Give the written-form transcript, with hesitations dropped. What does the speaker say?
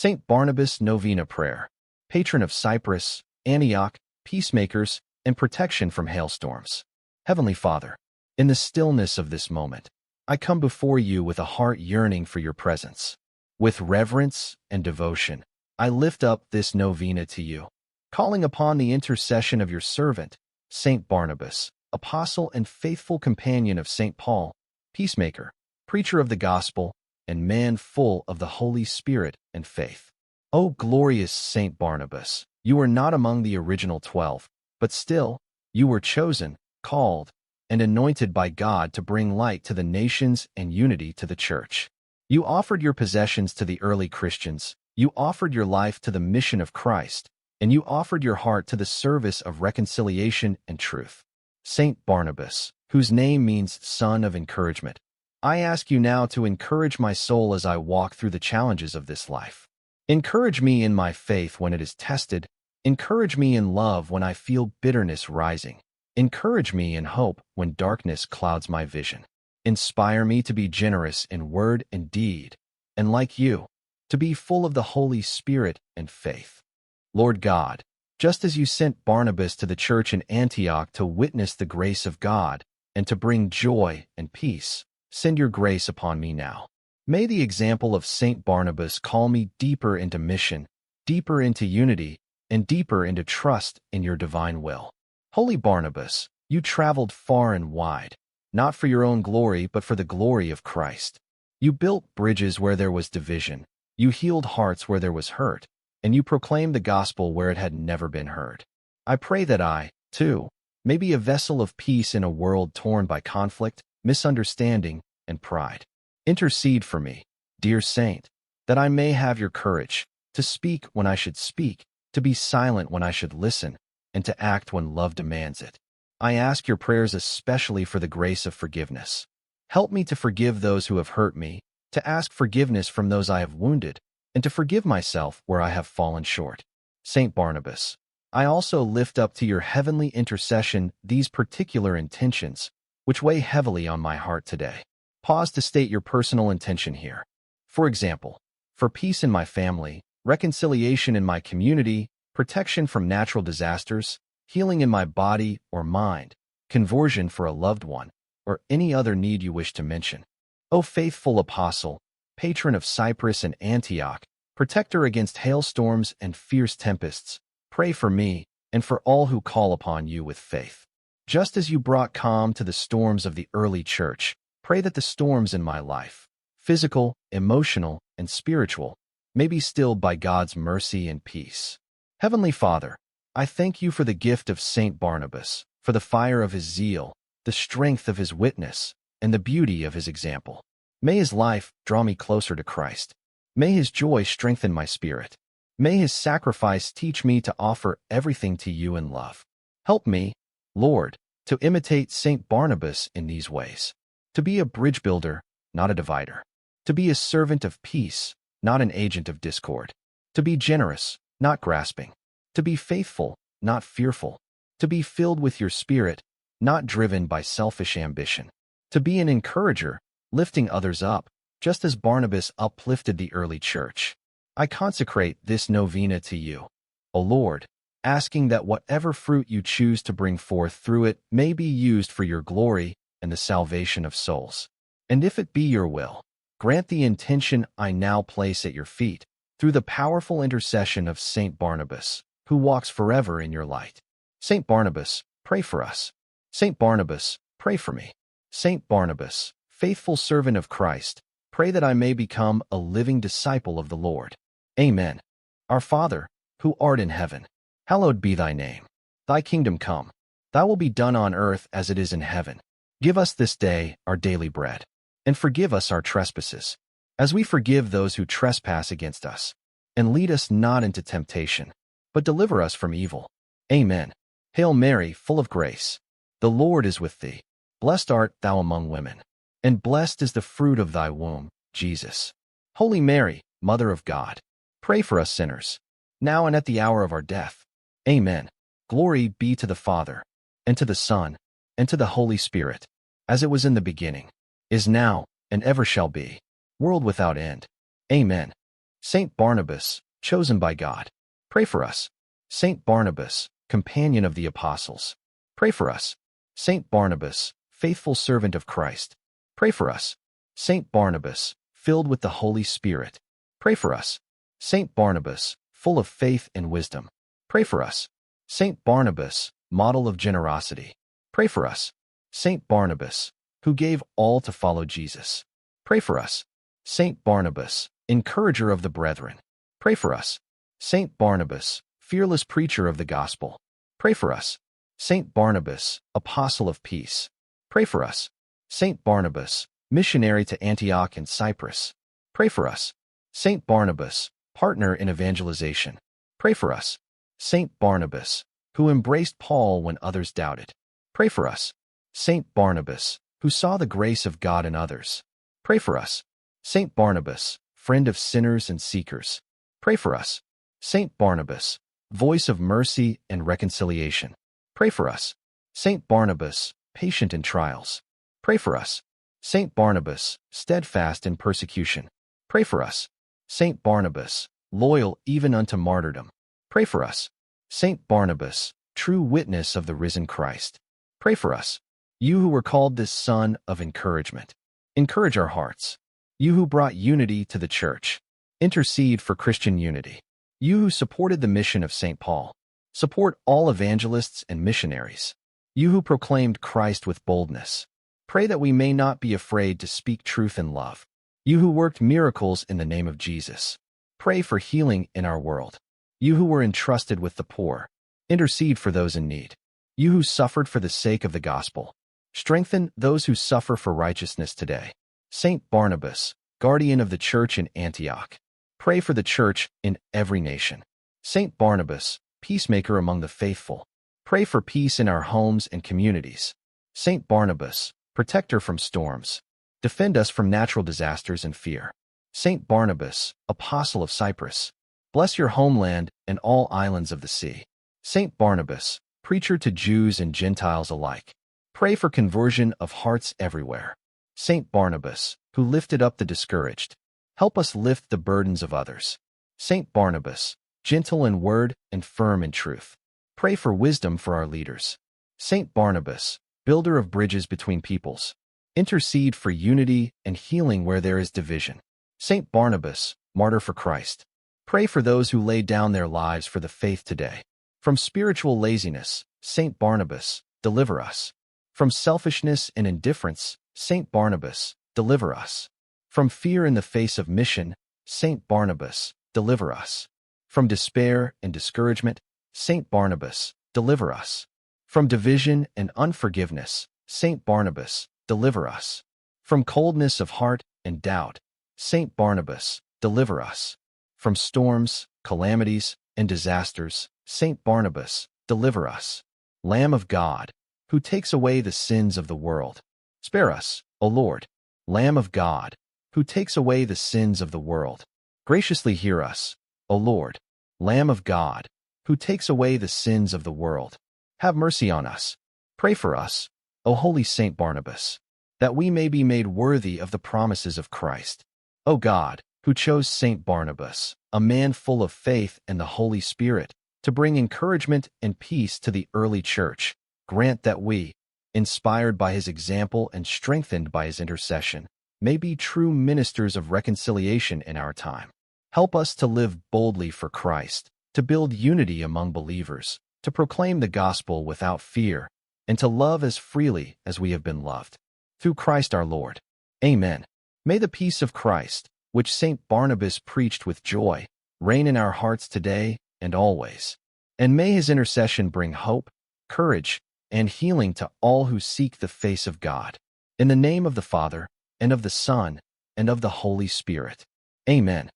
Saint Barnabas Novena Prayer, patron of Cyprus, Antioch, peacemakers, and protection from hailstorms. Heavenly Father, in the stillness of this moment, I come before you with a heart yearning for your presence. With reverence and devotion, I lift up this novena to you, calling upon the intercession of your servant, Saint Barnabas, apostle and faithful companion of Saint Paul, peacemaker, preacher of the gospel, and man full of the Holy Spirit and faith. O glorious Saint Barnabas, you were not among the original 12, but still, you were chosen, called, and anointed by God to bring light to the nations and unity to the church. You offered your possessions to the early Christians, you offered your life to the mission of Christ, and you offered your heart to the service of reconciliation and truth. Saint Barnabas, whose name means son of encouragement, I ask you now to encourage my soul as I walk through the challenges of this life. Encourage me in my faith when it is tested. Encourage me in love when I feel bitterness rising. Encourage me in hope when darkness clouds my vision. Inspire me to be generous in word and deed, and like you, to be full of the Holy Spirit and faith. Lord God, just as you sent Barnabas to the church in Antioch to witness the grace of God and to bring joy and peace, send your grace upon me now. May the example of Saint Barnabas call me deeper into mission, deeper into unity, and deeper into trust in your divine will. Holy Barnabas, you traveled far and wide, not for your own glory but for the glory of Christ. You built bridges where there was division, you healed hearts where there was hurt, and you proclaimed the gospel where it had never been heard. I pray that I, too, may be a vessel of peace in a world torn by conflict, misunderstanding, and pride. Intercede for me, dear saint, that I may have your courage to speak when I should speak, to be silent when I should listen, and to act when love demands it. I ask your prayers especially for the grace of forgiveness. Help me to forgive those who have hurt me, to ask forgiveness from those I have wounded, and to forgive myself where I have fallen short. Saint Barnabas, I also lift up to your heavenly intercession these particular intentions, which weigh heavily on my heart today. Pause to state your personal intention here. For example, for peace in my family, reconciliation in my community, protection from natural disasters, healing in my body or mind, conversion for a loved one, or any other need you wish to mention. O faithful apostle, patron of Cyprus and Antioch, protector against hailstorms and fierce tempests, pray for me and for all who call upon you with faith. Just as you brought calm to the storms of the early church, pray that the storms in my life, physical, emotional, and spiritual, may be stilled by God's mercy and peace. Heavenly Father, I thank you for the gift of Saint Barnabas, for the fire of his zeal, the strength of his witness, and the beauty of his example. May his life draw me closer to Christ. May his joy strengthen my spirit. May his sacrifice teach me to offer everything to you in love. Help me, Lord, to imitate Saint Barnabas in these ways. To be a bridge builder, not a divider. To be a servant of peace, not an agent of discord. To be generous, not grasping. To be faithful, not fearful. To be filled with your Spirit, not driven by selfish ambition. To be an encourager, lifting others up, just as Barnabas uplifted the early church. I consecrate this novena to you, O Lord, asking that whatever fruit you choose to bring forth through it may be used for your glory and the salvation of souls. And if it be your will, grant the intention I now place at your feet, through the powerful intercession of Saint Barnabas, who walks forever in your light. Saint Barnabas, pray for us. Saint Barnabas, pray for me. Saint Barnabas, faithful servant of Christ, pray that I may become a living disciple of the Lord. Amen. Our Father, who art in heaven, hallowed be thy name. Thy kingdom come. Thy will be done on earth as it is in heaven. Give us this day our daily bread, and forgive us our trespasses, as we forgive those who trespass against us. And lead us not into temptation, but deliver us from evil. Amen. Hail Mary, full of grace, the Lord is with thee. Blessed art thou among women, and blessed is the fruit of thy womb, Jesus. Holy Mary, Mother of God, pray for us sinners, now and at the hour of our death. Amen. Glory be to the Father, and to the Son, and to the Holy Spirit, as it was in the beginning, is now, and ever shall be, world without end. Amen. Saint Barnabas, chosen by God, pray for us. Saint Barnabas, companion of the apostles, pray for us. Saint Barnabas, faithful servant of Christ, pray for us. Saint Barnabas, filled with the Holy Spirit, pray for us. Saint Barnabas, full of faith and wisdom, pray for us. Saint Barnabas, model of generosity, pray for us. Saint Barnabas, who gave all to follow Jesus, pray for us. Saint Barnabas, encourager of the brethren, pray for us. Saint Barnabas, fearless preacher of the gospel, pray for us. Saint Barnabas, apostle of peace, pray for us. Saint Barnabas, missionary to Antioch and Cyprus, pray for us. Saint Barnabas, partner in evangelization, pray for us. Saint Barnabas, who embraced Paul when others doubted, pray for us. Saint Barnabas, who saw the grace of God in others, pray for us. Saint Barnabas, friend of sinners and seekers, pray for us. Saint Barnabas, voice of mercy and reconciliation, pray for us. Saint Barnabas, patient in trials, pray for us. Saint Barnabas, steadfast in persecution, pray for us. Saint Barnabas, loyal even unto martyrdom, pray for us. Saint Barnabas, true witness of the risen Christ, pray for us. You who were called this son of encouragement, encourage our hearts. You who brought unity to the church, intercede for Christian unity. You who supported the mission of St. Paul, support all evangelists and missionaries. You who proclaimed Christ with boldness, pray that we may not be afraid to speak truth in love. You who worked miracles in the name of Jesus, pray for healing in our world. You who were entrusted with the poor, intercede for those in need. You who suffered for the sake of the gospel, strengthen those who suffer for righteousness today. Saint Barnabas, guardian of the church in Antioch, pray for the church in every nation. Saint Barnabas, peacemaker among the faithful, pray for peace in our homes and communities. Saint Barnabas, protector from storms, defend us from natural disasters and fear. Saint Barnabas, apostle of Cyprus, bless your homeland and all islands of the sea. Saint Barnabas, preacher to Jews and Gentiles alike, pray for conversion of hearts everywhere. Saint Barnabas, who lifted up the discouraged, help us lift the burdens of others. Saint Barnabas, gentle in word and firm in truth, pray for wisdom for our leaders. Saint Barnabas, builder of bridges between peoples, intercede for unity and healing where there is division. Saint Barnabas, martyr for Christ, pray for those who lay down their lives for the faith today. From spiritual laziness, Saint Barnabas, deliver us. From selfishness and indifference, Saint Barnabas, deliver us. From fear in the face of mission, Saint Barnabas, deliver us. From despair and discouragement, Saint Barnabas, deliver us. From division and unforgiveness, Saint Barnabas, deliver us. From coldness of heart and doubt, Saint Barnabas, deliver us. From storms, calamities, and disasters, Saint Barnabas, deliver us. Lamb of God, who takes away the sins of the world, spare us, O Lord. Lamb of God, who takes away the sins of the world, graciously hear us, O Lord. Lamb of God, who takes away the sins of the world, have mercy on us. Pray for us, O holy Saint Barnabas, that we may be made worthy of the promises of Christ. O God, who chose Saint Barnabas, a man full of faith and the Holy Spirit, to bring encouragement and peace to the early church, grant that we, inspired by his example and strengthened by his intercession, may be true ministers of reconciliation in our time. Help us to live boldly for Christ, to build unity among believers, to proclaim the gospel without fear, and to love as freely as we have been loved. Through Christ our Lord. Amen. May the peace of Christ, which Saint Barnabas preached with joy, reign in our hearts today and always. And may his intercession bring hope, courage, and healing to all who seek the face of God. In the name of the Father, and of the Son, and of the Holy Spirit. Amen.